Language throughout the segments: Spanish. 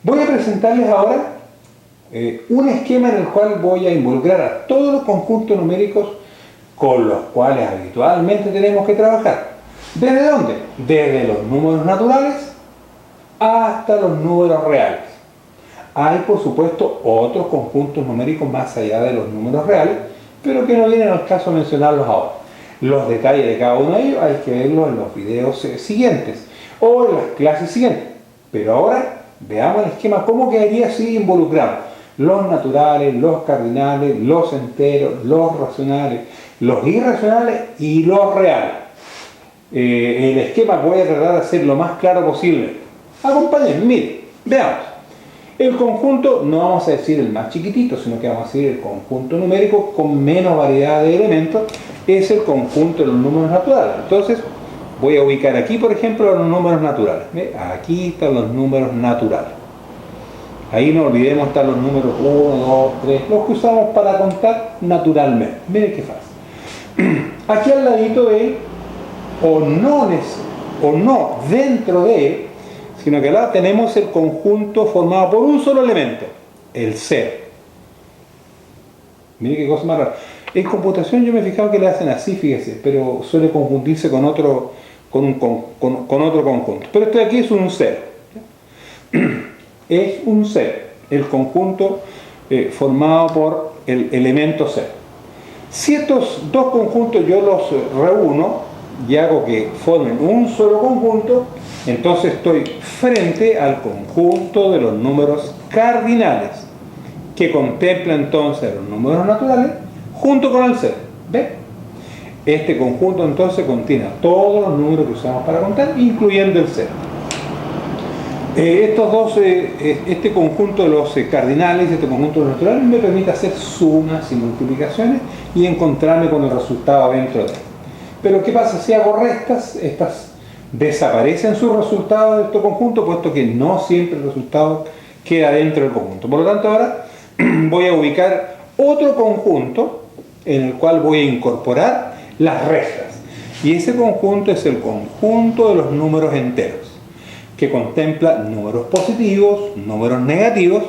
Voy a presentarles ahora un esquema en el cual voy a involucrar a todos los conjuntos numéricos con los cuales habitualmente tenemos que trabajar. ¿Desde dónde? Desde los números naturales hasta los números reales. Hay, por supuesto, otros conjuntos numéricos más allá de los números reales, pero que no vienen al caso mencionarlos ahora. Los detalles de cada uno de ellos hay que verlos en los videos siguientes o en las clases siguientes. Pero ahora veamos el esquema, cómo quedaría si involucramos los naturales, los cardinales, los enteros, los racionales, los irracionales y los reales. El esquema voy a tratar de hacer lo más claro posible. Acompáñenme, miren, veamos. El conjunto, no vamos a decir el más chiquitito, sino que vamos a decir el conjunto numérico con menos variedad de elementos, es el conjunto de los números naturales. Entonces, voy a ubicar aquí, por ejemplo, los números naturales. ¿Ve? Aquí están los números naturales. Ahí no olvidemos están los números 1, 2, 3, los que usamos para contar naturalmente. Miren qué fácil. Aquí al ladito de él, o no dentro de él, sino que ahora tenemos el conjunto formado por un solo elemento, el 0. Miren qué cosa más rara. En computación yo me he fijado que le hacen así, fíjese, pero suele confundirse con otro conjunto. Pero este de aquí es un 0. Es un 0, el conjunto formado por el elemento 0. Si estos dos conjuntos yo los reúno y hago que formen un solo conjunto, entonces estoy frente al conjunto de los números cardinales, que contempla entonces los números naturales junto con el 0. ¿Ve? Este conjunto entonces contiene a todos los números que usamos para contar, incluyendo el 0. Este conjunto de los cardinales y este conjunto de los naturales me permite hacer sumas y multiplicaciones y encontrarme con el resultado dentro de él. Pero ¿qué pasa si hago restas? Estas desaparecen sus resultados de este conjunto, puesto que no siempre el resultado queda dentro del conjunto. Por lo tanto, ahora voy a ubicar otro conjunto en el cual voy a incorporar las restas. Y ese conjunto es el conjunto de los números enteros, que contempla números positivos, números negativos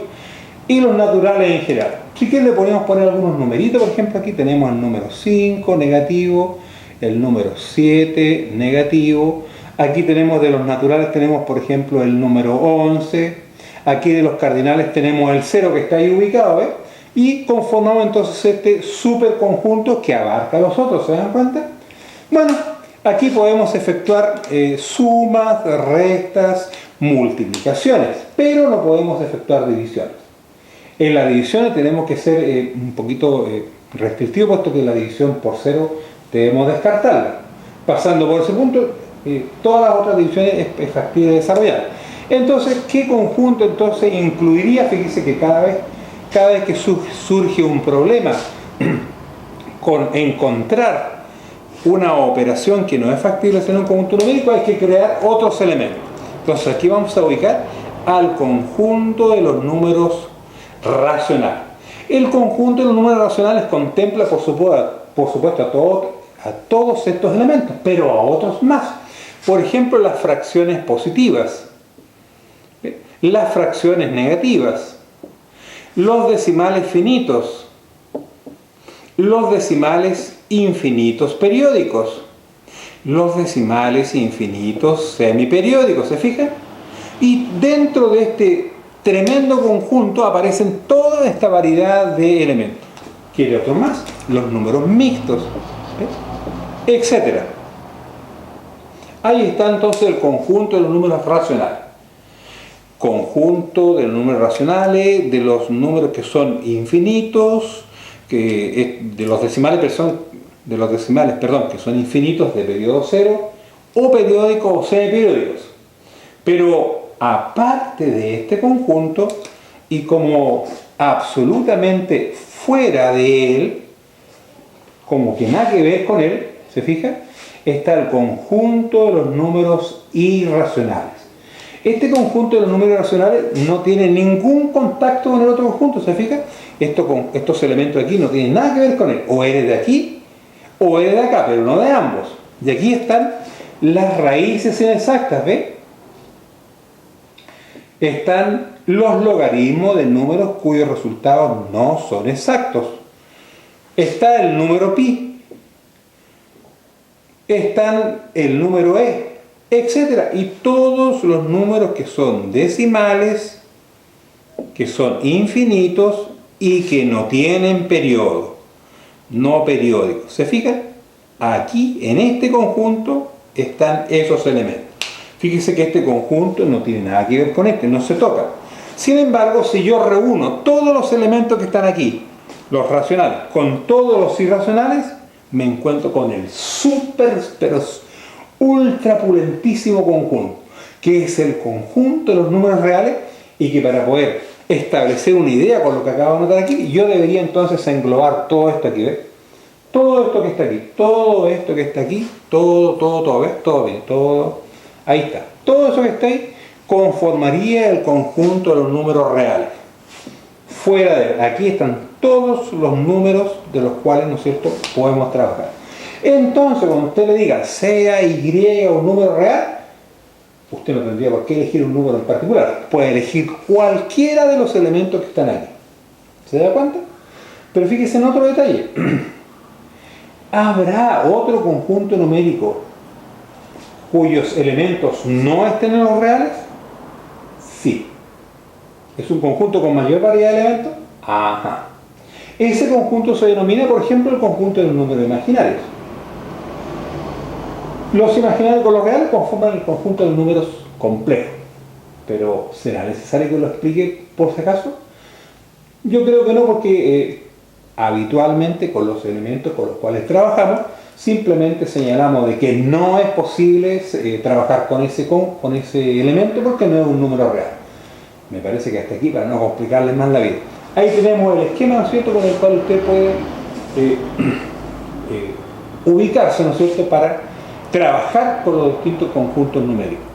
y los naturales en general. Si que le podemos poner algunos numeritos, por ejemplo, aquí tenemos el número 5 negativo, el número 7 negativo, aquí tenemos de los naturales, tenemos por ejemplo el número 11, aquí de los cardinales tenemos el 0 que está ahí ubicado, ¿ves? Y conformamos entonces este superconjunto que abarca a los otros, ¿se dan cuenta? Bueno, aquí podemos efectuar sumas, restas, multiplicaciones, pero no podemos efectuar divisiones. En las divisiones tenemos que ser un poquito restrictivos, puesto que la división por 0 debemos descartarla. Pasando por ese punto, todas las otras divisiones es factible desarrollar. Entonces, ¿qué conjunto entonces incluiría? Fíjese que cada vez que surge un problema con encontrar una operación que no es factible hacer en un conjunto numérico, hay que crear otros elementos. Entonces aquí vamos a ubicar al conjunto de los números racionales. El conjunto de los números racionales contempla, por supuesto, a todos estos elementos, pero a otros más. Por ejemplo, las fracciones positivas, las fracciones negativas, los decimales finitos, los decimales infinitos periódicos, los decimales infinitos semiperiódicos, ¿se fijan? Y dentro de este tremendo conjunto aparecen toda esta variedad de elementos. ¿Quiere otro más? Los números mixtos, etcétera. Ahí está entonces el conjunto de los números racionales. Conjunto de los números racionales, de los números que son infinitos, de los decimales, que son infinitos de periodo cero, o periódicos o semiperiódicos. Pero aparte de este conjunto, y como absolutamente fuera de él, como que nada que ver con él, ¿se fija? Está el conjunto de los números irracionales. Este conjunto de los números racionales no tiene ningún contacto con el otro conjunto, ¿se fija? Estos elementos aquí no tienen nada que ver con él. O eres de aquí o eres de acá, pero no de ambos. Y aquí están las raíces inexactas, ¿ve? están los logaritmos de números cuyos resultados no son exactos. Está el número pi, están el número e, etc. Y todos los números que son decimales, que son infinitos y que no tienen periodo, no periódicos. ¿Se fijan? Aquí, en este conjunto, están esos elementos. Fíjese que este conjunto no tiene nada que ver con este, no se toca. Sin embargo, si yo reúno todos los elementos que están aquí, los racionales, con todos los irracionales, me encuentro con el pero ultra pulentísimo conjunto, que es el conjunto de los números reales, y que para poder establecer una idea con lo que acabo de anotar aquí, yo debería entonces englobar todo esto aquí, ¿ves? Todo esto que está aquí, todo esto que está aquí, todo, ¿ves? Todo bien, todo, ahí está. Todo eso que está ahí conformaría el conjunto de los números reales. Fuera de aquí están todos los números de los cuales, ¿no es cierto?, podemos trabajar. Entonces, cuando usted le diga sea Y un número real, usted no tendría por qué elegir un número en particular. Puede elegir cualquiera de los elementos que están aquí. ¿Se da cuenta? Pero fíjese en otro detalle. ¿Habrá otro conjunto numérico cuyos elementos no estén en los reales? Sí. ¿Es un conjunto con mayor variedad de elementos? Ajá. Ese conjunto se denomina, por ejemplo, el conjunto de los números imaginarios. Los imaginarios con los reales conforman el conjunto de los números complejos. Pero ¿será necesario que lo explique por si acaso? Yo creo que no, porque habitualmente con los elementos con los cuales trabajamos, simplemente señalamos de que no es posible trabajar con ese elemento porque no es un número real. Me parece que hasta aquí, para no complicarle más la vida. Ahí tenemos el esquema, ¿no es cierto?, con el cual usted puede ubicarse, ¿no es cierto?, para trabajar con los distintos conjuntos numéricos.